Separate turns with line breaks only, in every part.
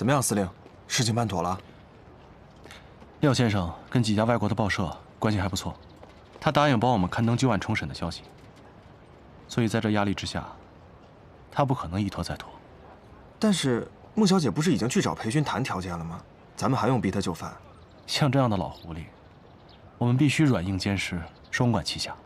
怎么样，司令？事情办妥了？
廖先生跟几家外国的报社关系还不错，他答应帮我们刊登旧案重审的消息。所以在这压力之下，他不可能一拖再拖。
但是穆小姐不是已经去找裴勋谈条件了吗？咱们还用逼他就范？
像这样的老狐狸，我们必须软硬兼施，双管齐下。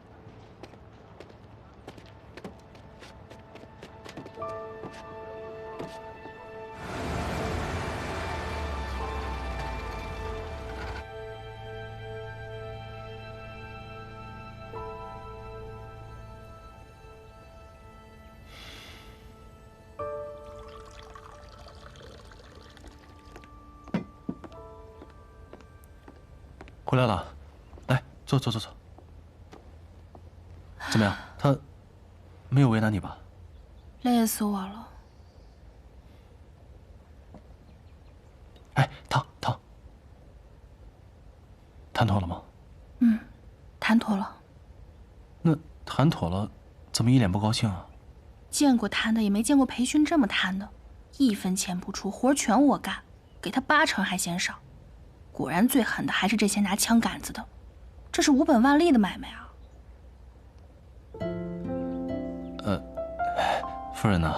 回来了，来坐。怎么样？他没有为难你吧？
累死我了。
哎，躺。谈妥了吗？
嗯，谈妥了。
那谈妥了，怎么一脸不高兴啊？
见过贪的，也没见过裴勋这么贪的，1分钱不出，活全我干，给他8成还嫌少。果然最狠的还是这些拿枪杆子的，这是无本万利的买卖啊！
夫人呐，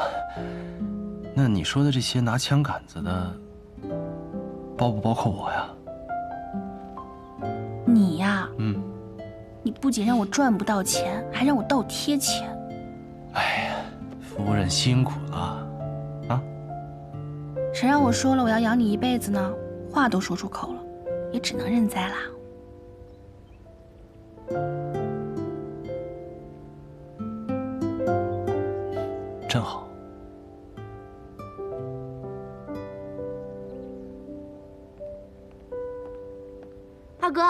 那你说的这些拿枪杆子的，包不包括我呀？
你呀，
你
不仅让我赚不到钱，还让我倒贴钱。
哎呀，夫人辛苦了啊！
谁让我说了我要养你一辈子呢？话都说出口了，也只能认栽啦。
真好。
二哥，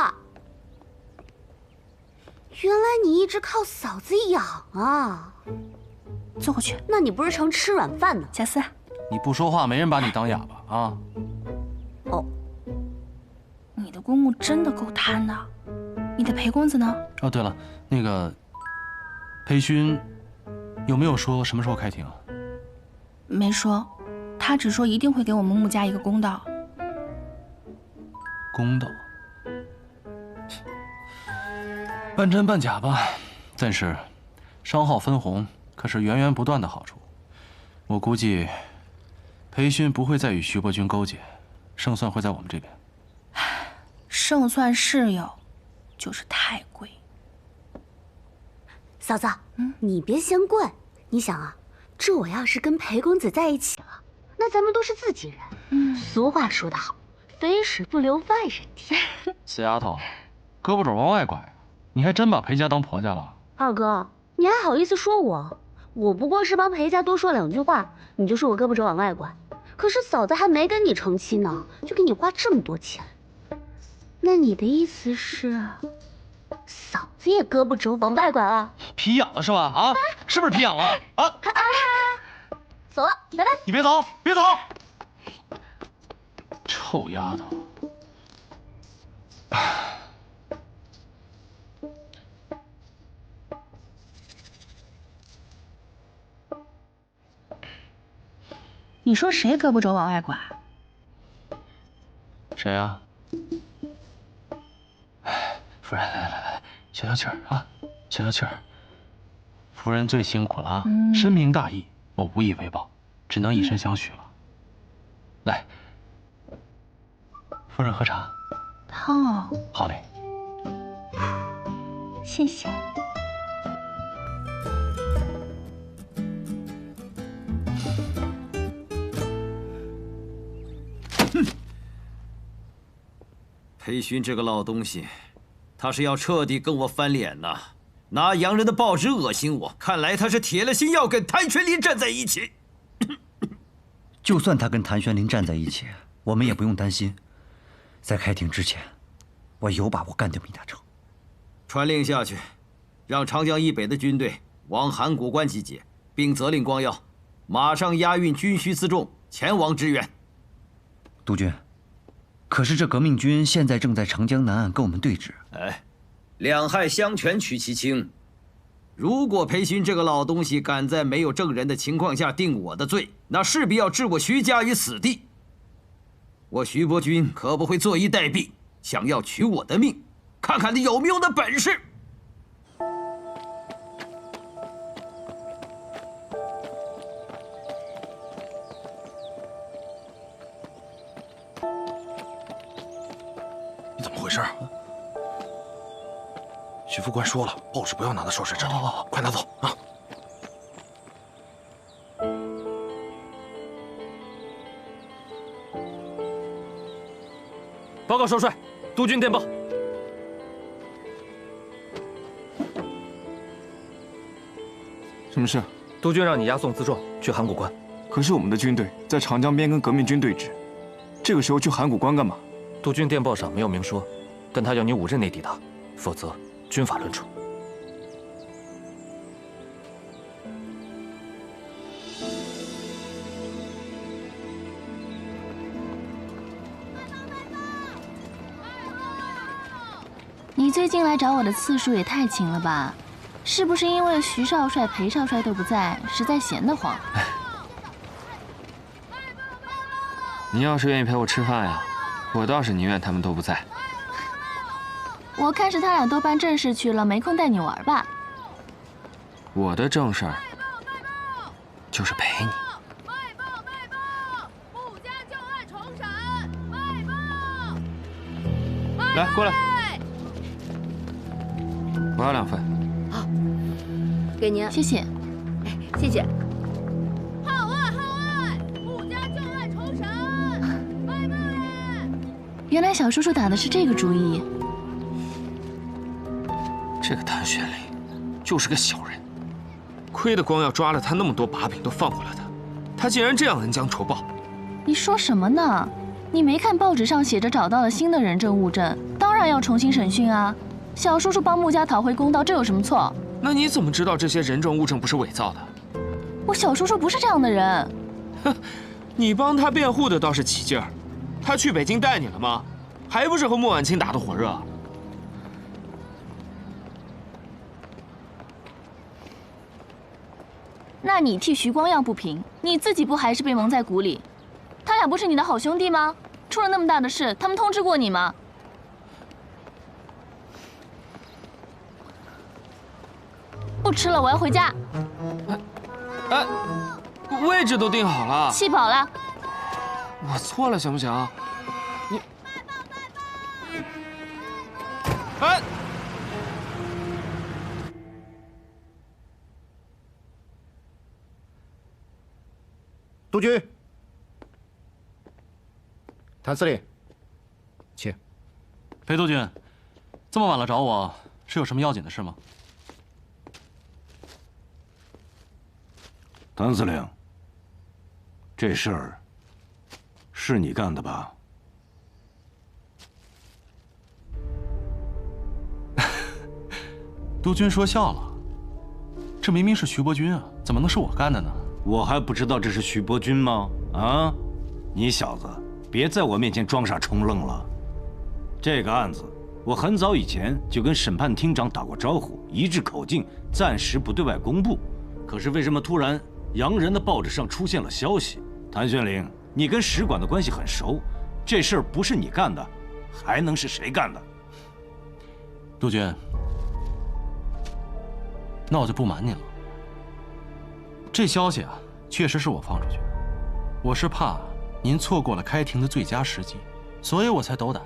原来你一直靠嫂子养啊！
坐过去。
那你不是成吃软饭呢？
贾斯，
你不说话，没人把你当哑巴啊！
哦，
你的公公真的够贪的。你的裴公子呢？
哦，对了，那个裴勋有没有说什么时候开庭啊？
没说，他只说一定会给我们穆家一个公道。
公道，半真半假吧，但是商号分红可是源源不断的好处。我估计裴勋不会再与徐伯钧勾结，胜算会在我们这边。
胜算是有，就是太贵。
嫂子，你别嫌贵。你想啊，这我要是跟裴公子在一起了，那咱们都是自己人。俗话说得好，肥水不流外人田。
死丫头，胳膊肘往外拐，你还真把裴家当婆家了？
二哥，你还好意思说我？我不过是帮裴家多说2句话，你就说我胳膊肘往外拐。可是嫂子还没跟你成亲呢，就给你花这么多钱。那你的意思是，嫂子也胳膊肘往外拐了？
皮痒了是吧？啊，是不是皮痒了？啊！
走了，拜拜。
你别走，别走！臭丫头！
你说谁胳膊肘往外拐？
谁呀？哎，夫人，来，消消气儿啊，消消气儿。夫人最辛苦了啊，深明大义，我无以为报，只能以身相许了。来，夫人喝茶。
汤哦。
好嘞。
谢谢。
裴勋这个老东西，他是要彻底跟我翻脸呐！拿洋人的报纸恶心我，看来他是铁了心要跟谭玄林站在一起。
就算他跟谭玄林站在一起，我们也不用担心。在开庭之前，我有把握干掉米大成。
传令下去，让长江以北的军队往函谷关集结，并责令光耀马上押运军需辎重前往支援。
督军。可是这革命军现在正在长江南岸跟我们对峙。
哎，两害相权取其轻。如果裴勋这个老东西敢在没有证人的情况下定我的罪，那势必要置我徐家于死地。我徐伯钧可不会坐以待毙，想要取我的命，看看你有没有那本事。
你怎么回事？徐副官说了，报纸不要拿到少帅这里。快拿走啊！
报告少帅，督军电报。
什么事？
督军让你押送辎重去函谷关。
可是我们的军队在长江边跟革命军对峙，这个时候去函谷关干嘛？
督军电报上没有明说，但他要你5日内抵达，否则军法论处。
你最近来找我的次数也太勤了吧？是不是因为徐少帅、裴少帅都不在，实在闲得慌？
你要是愿意陪我吃饭呀，我倒是宁愿他们都不在。
我看是他俩都办正事去了，没空带你玩吧？
我的正事儿就是陪你。来，过来。我要2份。
好，给您，
谢谢。
谢谢。
号外！穆家旧案重审，外报耶！
原来小叔叔打的是这个主意。
这个谭玄龄就是个小人，亏得光耀抓了他那么多把柄都放过了他，他竟然这样恩将仇报。
你说什么呢？你没看报纸上写着找到了新的人证物证，当然要重新审讯啊。小叔叔帮穆家讨回公道，这有什么错？
那你怎么知道这些人证物证不是伪造的？
我小叔叔不是这样的人。
哼，你帮他辩护的倒是起劲儿。他去北京带你了吗？还不是和穆婉清打得火热？
那你替徐光耀不平，你自己不还是被蒙在鼓里？他俩不是你的好兄弟吗？出了那么大的事，他们通知过你吗？不吃了，我要回家。
哎，位置都定好了。
气饱了。
我错了，行不行？你，哎，
督军，谭司令，请。
裴督军，这么晚了找我，是有什么要紧的事吗？
谭司令，这事儿是你干的吧？
督军说笑了，这明明是徐伯钧啊，怎么能是我干的呢？
我还不知道这是徐伯钧吗？啊，你小子别在我面前装傻充愣了。这个案子我很早以前就跟审判厅长打过招呼，一致口径，暂时不对外公布。可是为什么突然洋人的报纸上出现了消息？谭玄龄，你跟使馆的关系很熟，这事儿不是你干的，还能是谁干的？
督军，那我就不瞒您了。这消息啊，确实是我放出去的。我是怕您错过了开庭的最佳时机，所以我才斗胆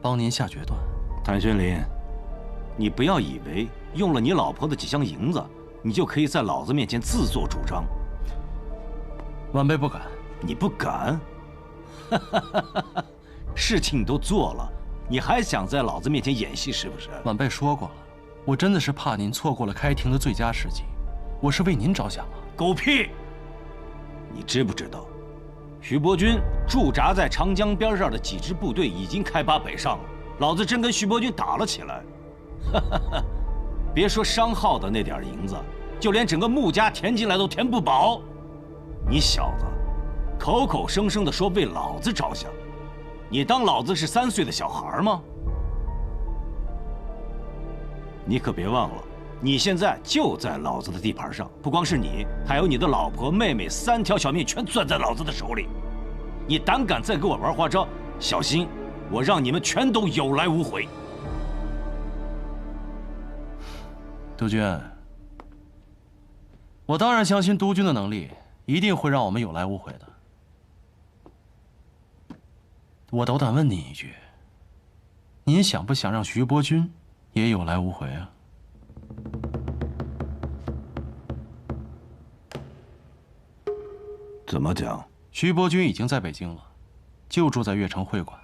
帮您下决断。
谭玄龄，你不要以为用了你老婆的几箱银子，你就可以在老子面前自作主张。
晚辈不敢。
你不敢？事情你都做了，你还想在老子面前演戏是不是？
晚辈说过了，我真的是怕您错过了开庭的最佳时机，我是为您着想啊。
狗屁！你知不知道，徐伯钧驻扎在长江边上的几支部队已经开拔北上了，老子真跟徐伯钧打了起来。别说商号的那点银子，就连整个穆家填进来都填不饱。你小子口口声声的说为老子着想，你当老子是3岁的小孩吗？你可别忘了，你现在就在老子的地盘上，不光是你，还有你的老婆、妹妹，3条小命全攥在老子的手里。你胆敢再给我玩花招，小心，我让你们全都有来无回。
督军，我当然相信督军的能力，一定会让我们有来无回的。我斗胆问您一句，您想不想让徐伯钧也有来无回啊？
怎么讲？
徐伯钧已经在北京了，就住在悦城会馆。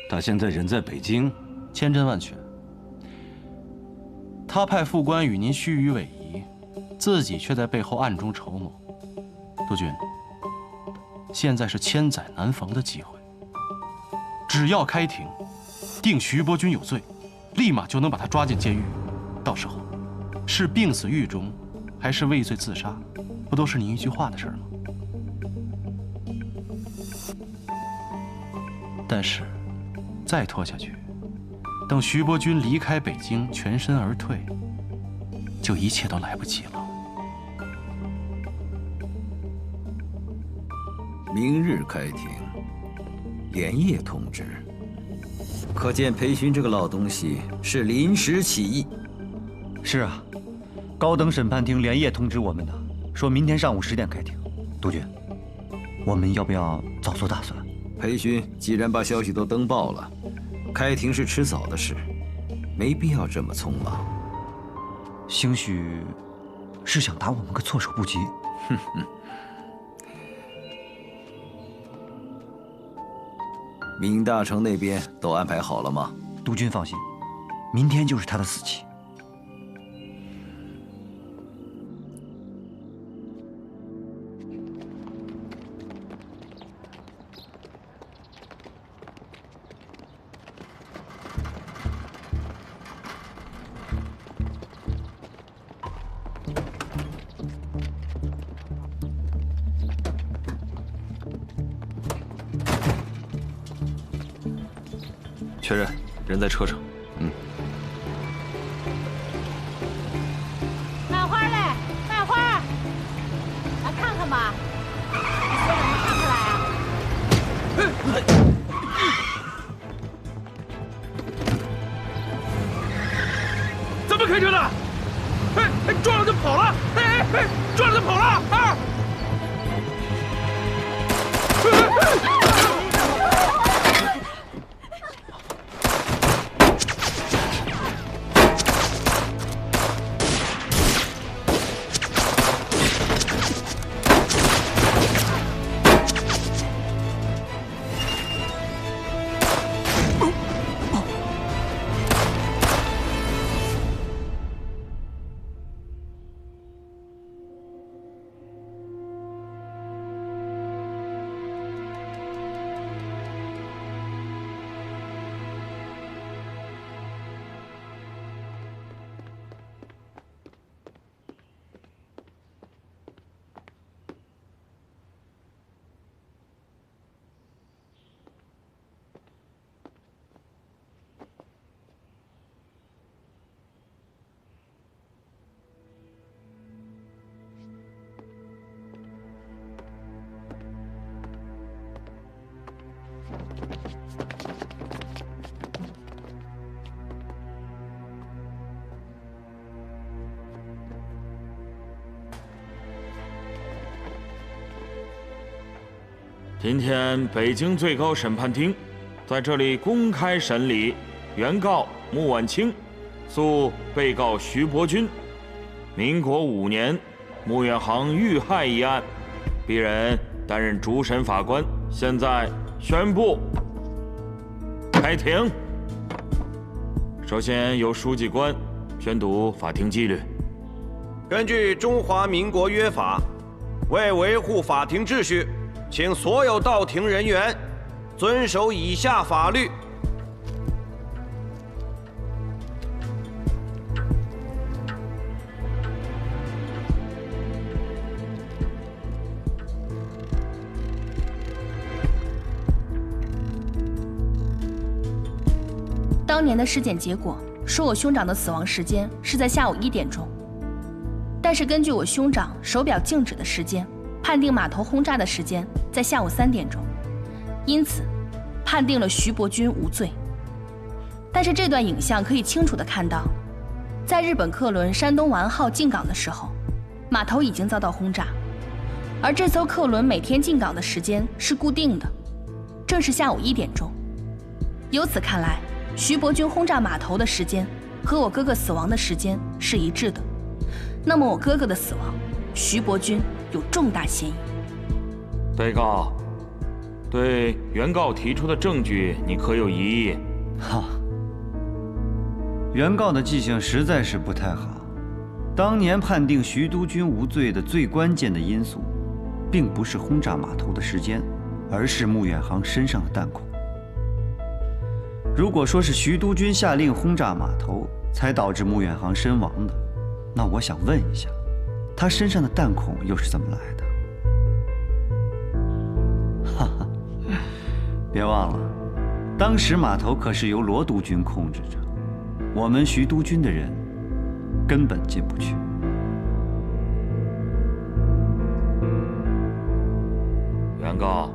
他现在人在北京，
千真万确。他派副官与您虚与委蛇，自己却在背后暗中筹谋。督军，现在是千载难逢的机会，只要开庭，定徐伯钧有罪，立马就能把他抓进监狱。到时候，是病死狱中，还是畏罪自杀，不都是您一句话的事吗？但是，再拖下去，等徐伯钧离开北京，全身而退，就一切都来不及了。
明日开庭，连夜通知。可见裴勋这个老东西是临时起意。
是啊，高等审判庭连夜通知我们的，说明天上午10点开庭。督军，我们要不要早做打算？
裴勋既然把消息都登报了，开庭是迟早的事，没必要这么匆忙。
兴许是想打我们个措手不及。
哼哼。闵大成那边都安排好了吗？
督军放心，明天就是他的死期。
确认，人在车上。
卖花嘞，卖花，来看看吧。你先让他看出来啊。
怎么开车的？哎，撞了就跑了！哎，撞了就跑了啊！
今天北京最高审判厅在这里公开审理原告穆婉清诉被告徐伯钧民国5年穆远航遇害一案，鄙人担任主审法官，现在宣布开庭。首先由书记官宣读法庭纪律。
根据中华民国约法，为维护法庭秩序，请所有到庭人员遵守以下法律。
当年的尸检结果说我兄长的死亡时间是在下午1点钟，但是根据我兄长手表静止的时间，判定码头轰炸的时间在下午3点钟，因此判定了徐伯钧无罪。但是这段影像可以清楚地看到，在日本客轮山东丸号进港的时候，码头已经遭到轰炸，而这艘客轮每天进港的时间是固定的，正是下午1点钟。由此看来，徐伯钧轰炸码头的时间和我哥哥死亡的时间是一致的。那么我哥哥的死亡，徐伯钧有重大嫌疑。
被告，对原告提出的证据，你可有异议？
哈，原告的记性实在是不太好。当年判定徐督军无罪的最关键的因素，并不是轰炸码头的时间，而是穆远航身上的弹孔。如果说是徐督军下令轰炸码头，才导致穆远航身亡的，那我想问一下，他身上的弹孔又是怎么来的？哈哈，别忘了，当时码头可是由罗督军控制着，我们徐督军的人根本进不去。
原告，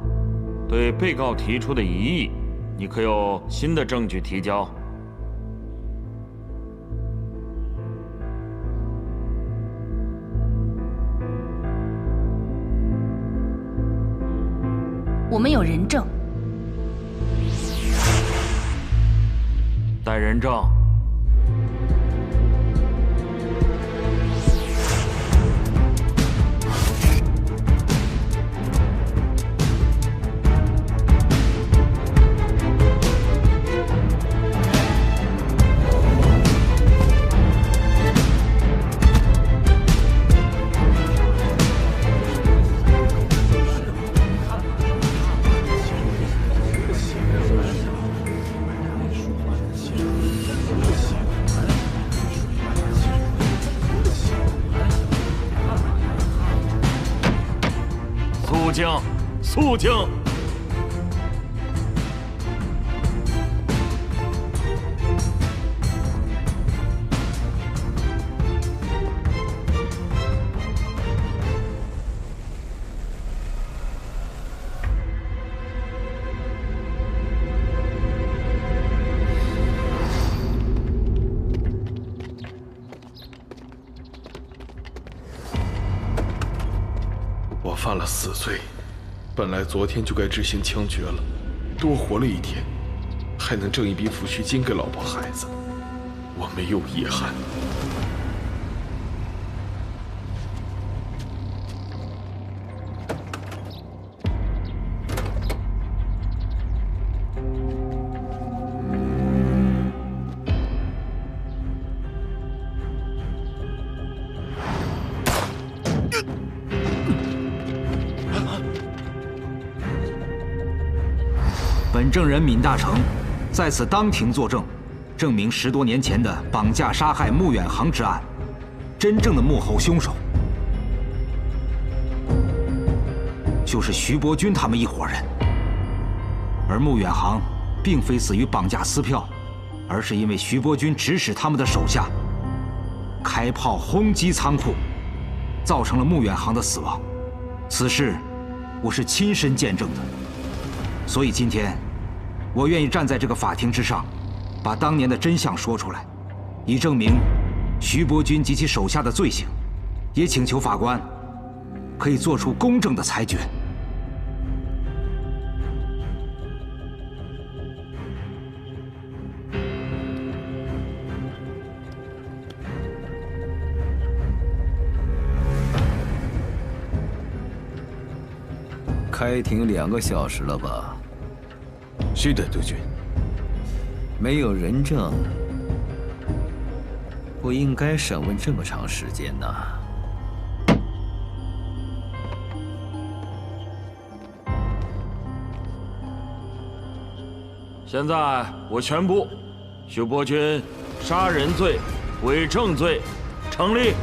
对被告提出的疑义，你可有新的证据提交？
我们有人证。
带人证。肃静，肃静！
我犯了死罪，本来昨天就该执行枪决了，多活了1天，还能挣一笔抚恤金给老婆孩子，我没有遗憾。
本证人闵大成在此当庭作证，证明10多年前的绑架杀害穆远航之案，真正的幕后凶手就是徐伯钧他们一伙人，而穆远航并非死于绑架撕票，而是因为徐伯钧指使他们的手下开炮轰击仓库，造成了穆远航的死亡。此事我是亲身见证的，所以今天我愿意站在这个法庭之上，把当年的真相说出来，以证明徐伯钧及其手下的罪行，也请求法官可以做出公正的裁决。
开庭2个小时了吧？
是的，督军。
没有人证，不应该审问这么长时间呐。
现在我宣布，徐伯钧杀人罪、伪证罪成立。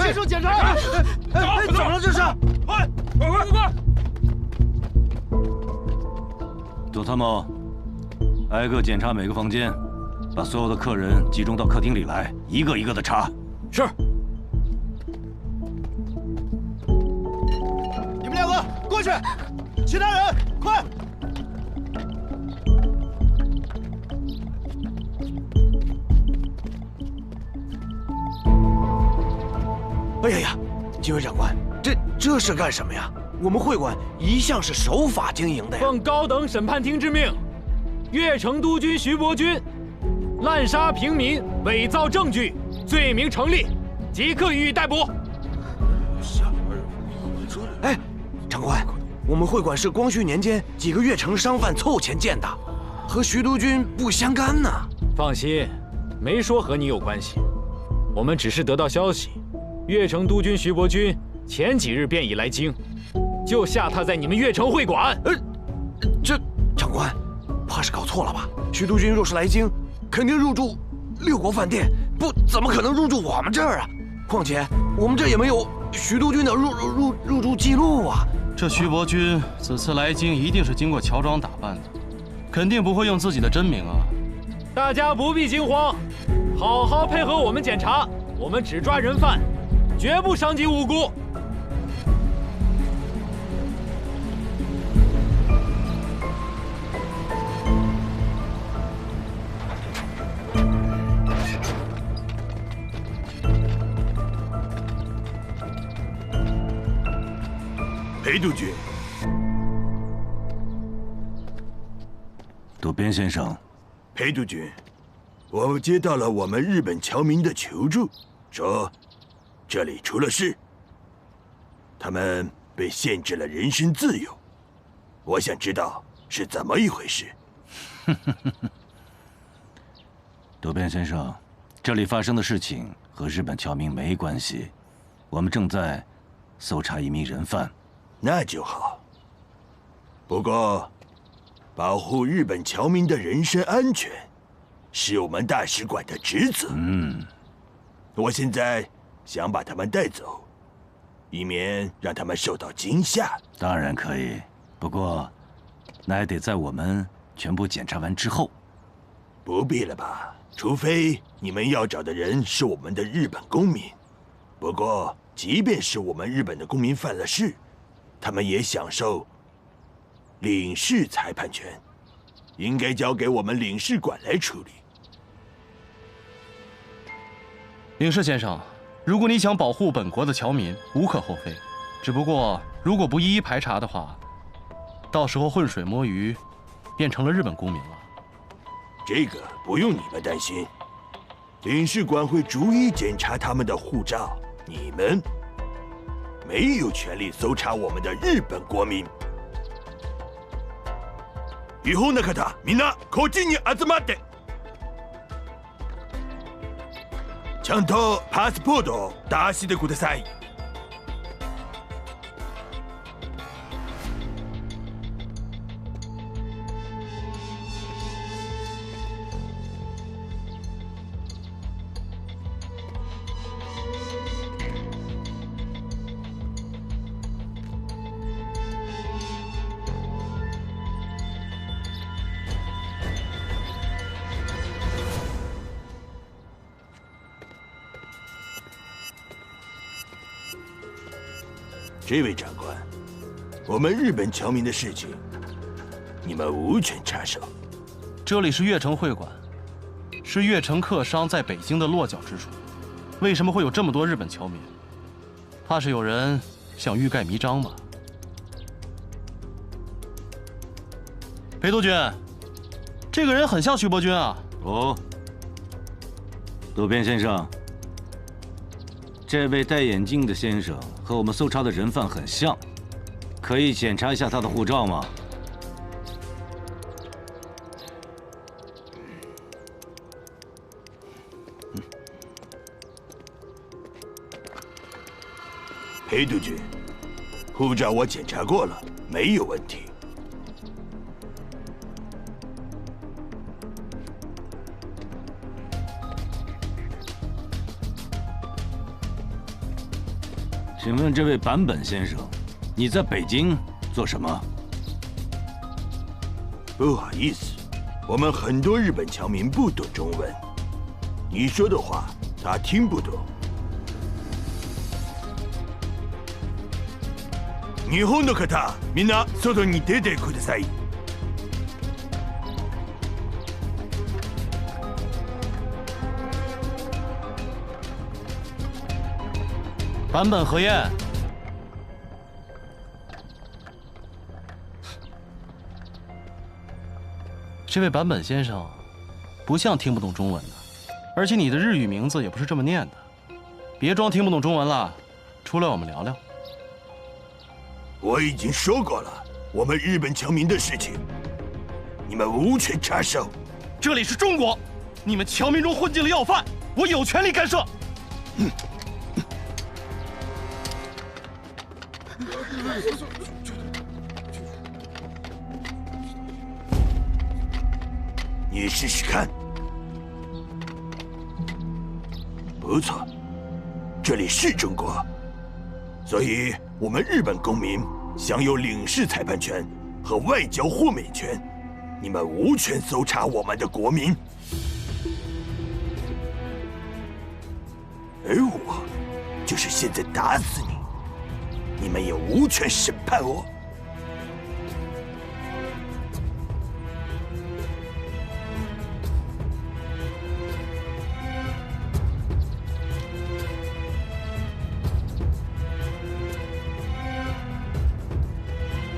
先生检查！哎，怎么了这是？
快！
左参谋，挨个检查每个房间，把所有的客人集中到客厅里来，一个一个的查。
是。
你们两个过去，其他人快！
哎呀呀，几位长官，这是干什么呀？我们会馆一向是守法经营的呀。
奉高等审判庭之命，越城督军徐伯钧滥杀平民、伪造证据，罪名成立，即刻予以逮捕。
哎，长官，我们会馆是光绪年间几个越城商贩凑钱建的，和徐督军不相干呢。
放心，没说和你有关系，我们只是得到消息，越城督军徐伯钧前几日便已来京，就下榻在你们越城会馆。
这长官，怕是搞错了吧？徐督军若是来京，肯定入住六国饭店，不怎么可能入住我们这儿啊？况且我们这也没有徐督军的入住记录啊。
这徐伯钧此次来京一定是经过乔装打扮的，肯定不会用自己的真名啊。
大家不必惊慌，好好配合我们检查，我们只抓人犯，绝不伤及无辜。
裴督军，
渡边先生，
裴督军，我接到了我们日本侨民的求助，说这里出了事，他们被限制了人身自由，我想知道是怎么一回事。
渡边先生，这里发生的事情和日本侨民没关系，我们正在搜查一名人犯。
那就好。不过，保护日本侨民的人身安全，是我们大使馆的职责。我现在想把他们带走，以免让他们受到惊吓。
当然可以，不过那还得在我们全部检查完之后。
不必了吧？除非你们要找的人是我们的日本公民。不过，即便是我们日本的公民犯了事，他们也享受领事裁判权，应该交给我们领事馆来处理。
领事先生，如果你想保护本国的侨民，无可厚非。只不过，如果不一一排查的话，到时候浑水摸鱼，变成了日本公民了。
这个不用你们担心，领事馆会逐一检查他们的护照。你们没有权利搜查我们的日本国民。違法な方、みんなこっちに集まって。ちゃんとパスポートを出してください。这位长官，我们日本侨民的事情，你们无权插手。
这里是越城会馆，是越城客商在北京的落脚之处。为什么会有这么多日本侨民？怕是有人想欲盖弥彰吧？裴督军，这个人很像徐伯钧啊。
哦，渡边先生，这位戴眼镜的先生和我们搜查的人犯很像，可以检查一下他的护照吗？
裴督军，护照我检查过了，没有问题。
请问这位坂本先生，你在北京做什么？
不好意思，我们很多日本侨民不懂中文，你说的话他听不懂。日本の方、みんな外に出てください。
坂本和彦，这位坂本先生不像听不懂中文的，而且你的日语名字也不是这么念的。别装听不懂中文了，出来我们聊聊。
我已经说过了，我们日本侨民的事情，你们无权插手。
这里是中国，你们侨民中混进了要犯，我有权利干涉。
你试试看。不错，这里是中国，所以我们日本公民享有领事裁判权和外交豁免权，你们无权搜查我们的国民。而我就是现在打死你，你们也无权审判我。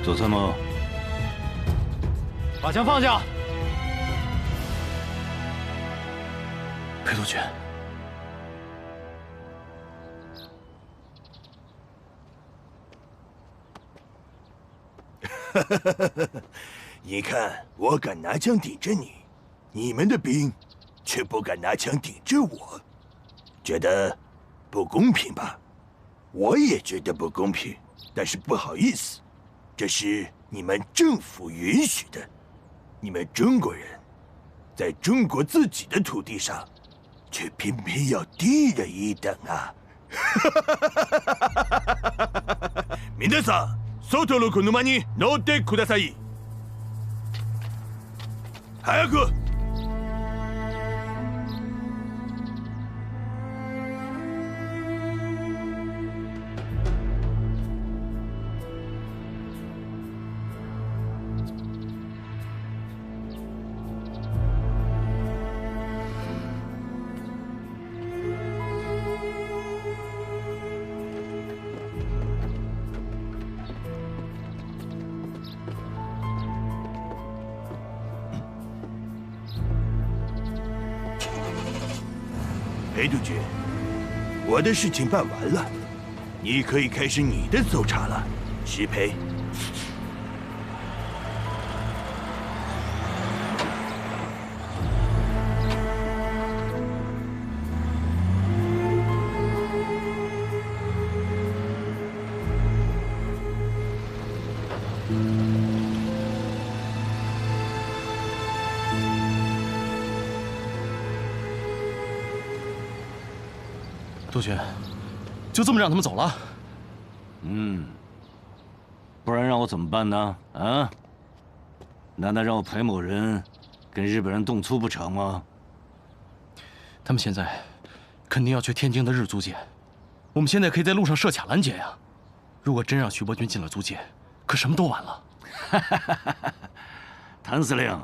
左参谋，
把枪放下。
裴督军，
你看，我敢拿枪顶着你，你们的兵却不敢拿枪顶着我，觉得不公平吧？我也觉得不公平，但是不好意思，这是你们政府允许的。你们中国人，在中国自己的土地上，却偏偏要低人一等啊！皆さん、外の車に乗ってください。早く！裴督军，我的事情办完了，你可以开始你的搜查了，石培。
督军，就这么让他们走了？
不然让我怎么办呢？啊？难道让我裴某人跟日本人动粗不成吗？
他们现在肯定要去天津的日租界，我们现在可以在路上设卡拦截呀。如果真让徐伯钧进了租界，可什么都完了。
谭司令，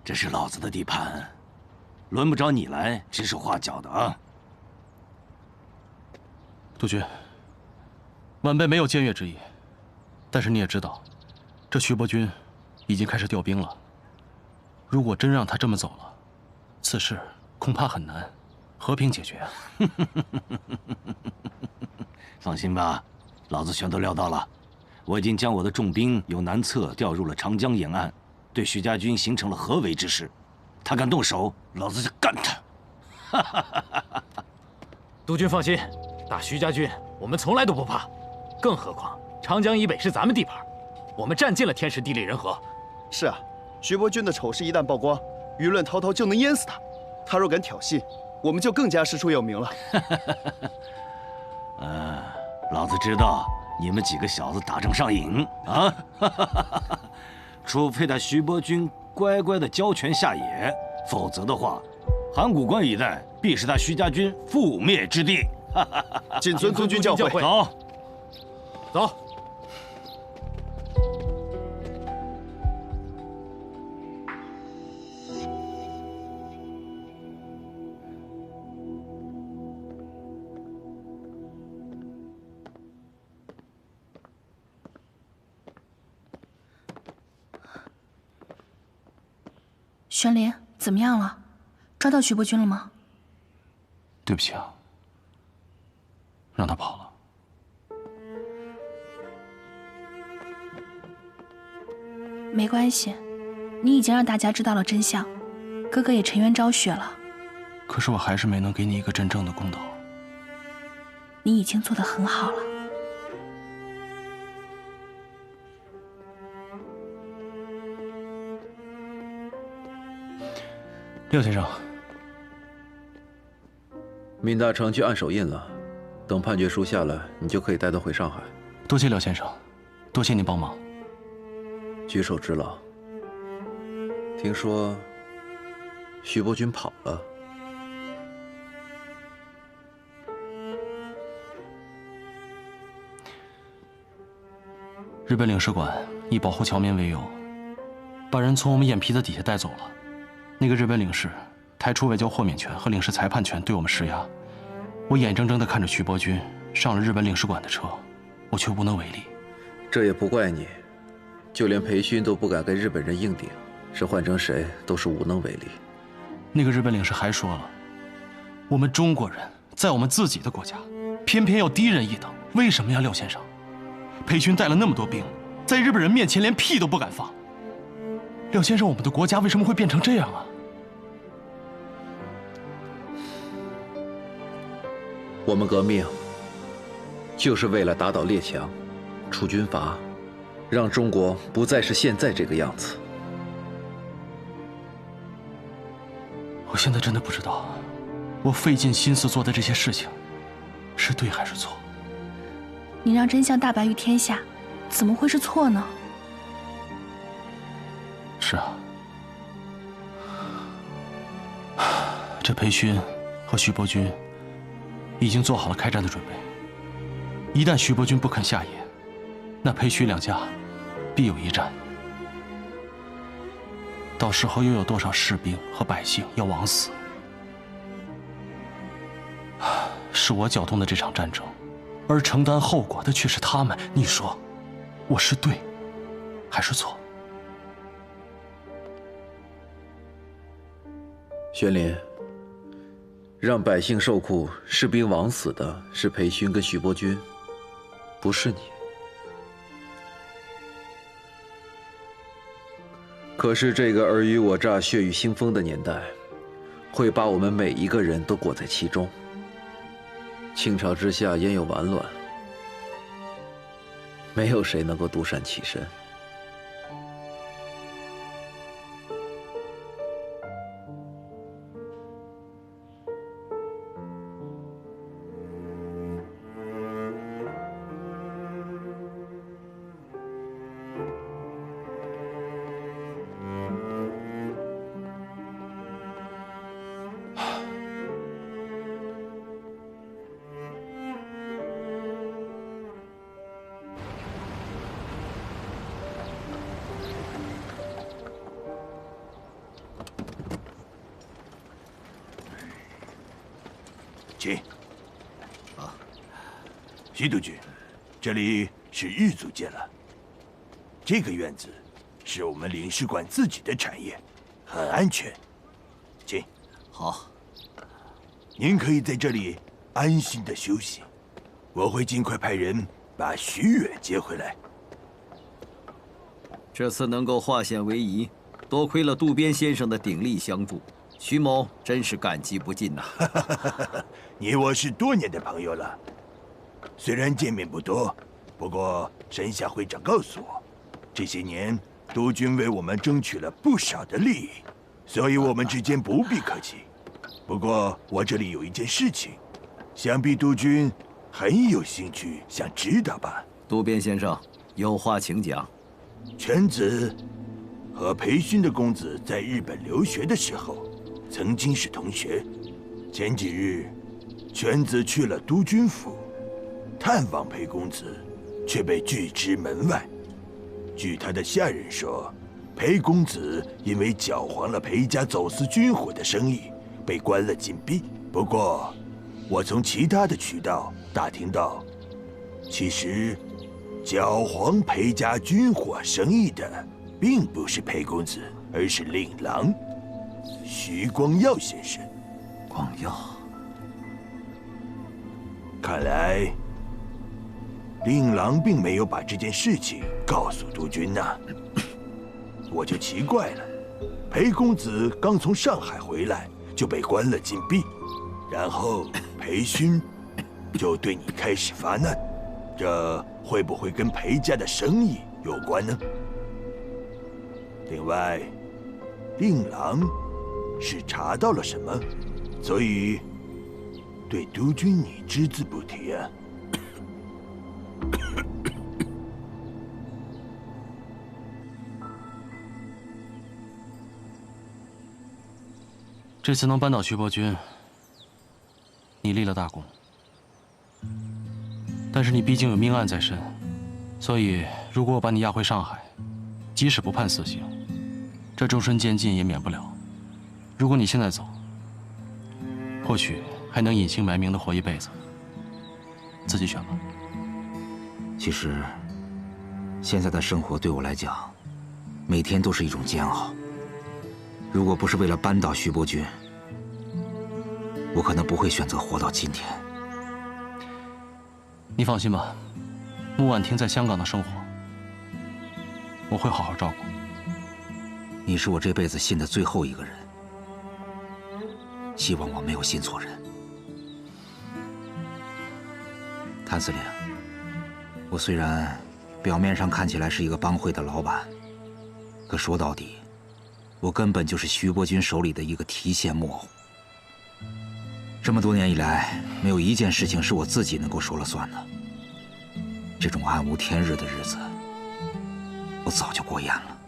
这是老子的地盘，轮不着你来指手画脚的啊！
督军，晚辈没有僭越之意，但是你也知道，这徐伯钧已经开始调兵了。如果真让他这么走了，此事恐怕很难和平解决啊。
放心吧，老子全都料到了。我已经将我的重兵由南侧调入了长江沿岸，对徐家军形成了合围之势。他敢动手，老子就干他！
督军放心，打徐家军我们从来都不怕，更何况长江以北是咱们地盘，我们占尽了天时地利人和。
是啊，徐伯钧的丑事一旦曝光，舆论滔滔就能淹死他。他若敢挑衅，我们就更加师出有名了。
老子知道你们几个小子打仗上瘾啊！除非他徐伯钧乖乖的交权下野，否则的话，函谷关一带必是他徐家军覆灭之地。
谨遵督军教诲。
走，
走。
玄林，怎么样了？抓到徐伯钧了吗？
对不起啊，让他跑了。
没关系，你已经让大家知道了真相，哥哥也沉冤昭雪了。
可是我还是没能给你一个真正的公道。
你已经做得很好了。
廖先生，
闵大成去按手印了，等判决书下来，你就可以带他回上海。
多谢廖先生，多谢您帮忙。
举手之劳。听说徐伯钧跑了。
日本领事馆以保护侨民为由，把人从我们眼皮子底下带走了。那个日本领事抬出外交豁免权和领事裁判权对我们施压，我眼睁睁地看着徐伯钧上了日本领事馆的车，我却无能为力。
这也不怪你，就连裴勋都不敢跟日本人硬顶，是换成谁都是无能为力。
那个日本领事还说了，我们中国人在我们自己的国家，偏偏要低人一等，为什么呀，廖先生？裴勋带了那么多兵，在日本人面前连屁都不敢放。廖先生，我们的国家为什么会变成这样啊？
我们革命就是为了打倒列强，除军阀，让中国不再是现在这个样子。
我现在真的不知道，我费尽心思做的这些事情，是对还是错？
你让真相大白于天下，怎么会是错呢？
是啊，这裴勋和徐伯钧已经做好了开战的准备。一旦徐伯钧不肯下野，那裴徐两家必有一战。到时候又有多少士兵和百姓要枉死？是我搅动的这场战争，而承担后果的却是他们。你说，我是对还是错？
玄林，让百姓受苦、士兵枉死的是裴勋跟徐伯钧，不是你。可是这个尔虞我诈、血雨腥风的年代，会把我们每一个人都裹在其中。倾巢之下焉有完卵？没有谁能够独善其身。
请。徐督军，这里是日租界了。这个院子是我们领事馆自己的产业，很安全。请。
好。
您可以在这里安心的休息，我会尽快派人把徐远接回来。
这次能够化险为夷，多亏了渡边先生的鼎力相助。徐某真是感激不尽呐！
你我是多年的朋友了，虽然见面不多，不过沈夏会长告诉我，这些年督军为我们争取了不少的利益，所以我们之间不必客气。不过我这里有一件事情，想必督军很有兴趣，想知道吧？
渡边先生，有话请讲。
犬子和裴勋的公子在日本留学的时候，曾经是同学。前几日，犬子去了督军府，探望裴公子，却被拒之门外。据他的下人说，裴公子因为搅黄了裴家走私军火的生意，被关了禁闭。不过，我从其他的渠道打听到，其实搅黄裴家军火生意的，并不是裴公子，而是令郎徐光耀先生。
光耀，
看来令郎并没有把这件事情告诉督军呐，我就奇怪了。裴公子刚从上海回来就被关了禁闭，然后裴勋就对你开始发难，这会不会跟裴家的生意有关呢？另外，令郎是查到了什么，所以对督军你只字不提啊？
这次能扳倒徐伯钧，你立了大功。但是你毕竟有命案在身，所以如果我把你押回上海，即使不判死刑，这终身监禁也免不了。如果你现在走，或许还能隐姓埋名的活一辈子。自己选吧。
其实，现在的生活对我来讲，每天都是一种煎熬。如果不是为了扳倒徐伯钧，我可能不会选择活到今天。
你放心吧，穆婉婷在香港的生活，我会好好照顾。
你是我这辈子信的最后一个人，希望我没有信错人。谭司令，我虽然表面上看起来是一个帮会的老板，可说到底，我根本就是徐伯钧手里的一个提线木偶。这么多年以来，没有一件事情是我自己能够说了算的。这种暗无天日的日子，我早就过厌了。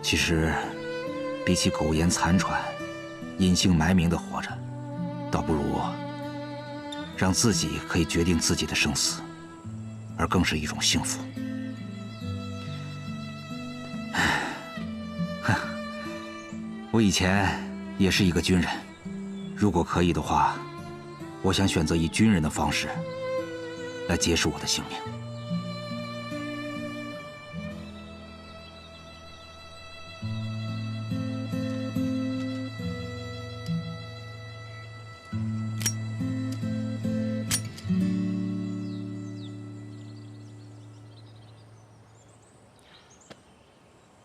其实，比起苟延残喘、隐姓埋名的活着，倒不如让自己可以决定自己的生死，而更是一种幸福。我以前也是一个军人，如果可以的话，我想选择以军人的方式来结束我的性命。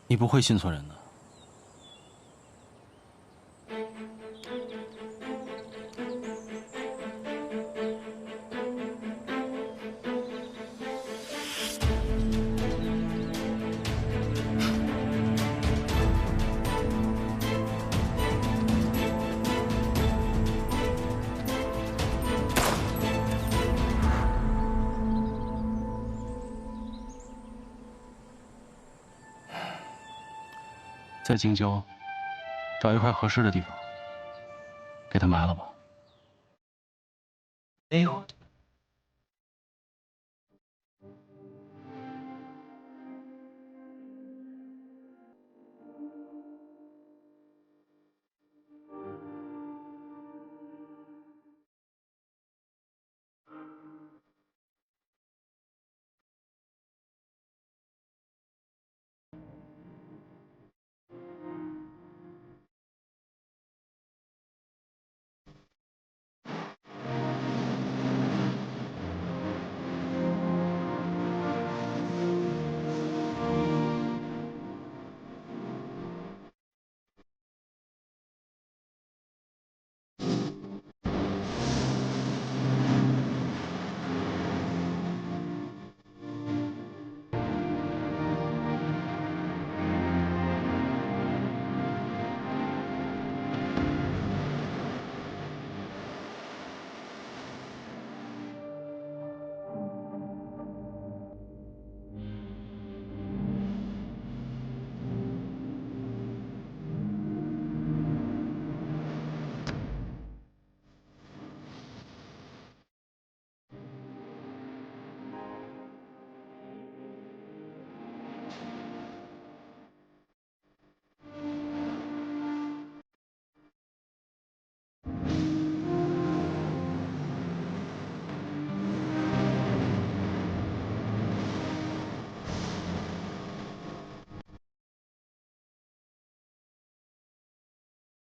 你不会信错人的。在京郊找一块合适的地方，给他埋了吧。
哎呦！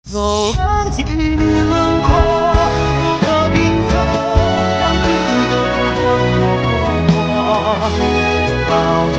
走上千年轮廓，不可平仄，让自由活。抱着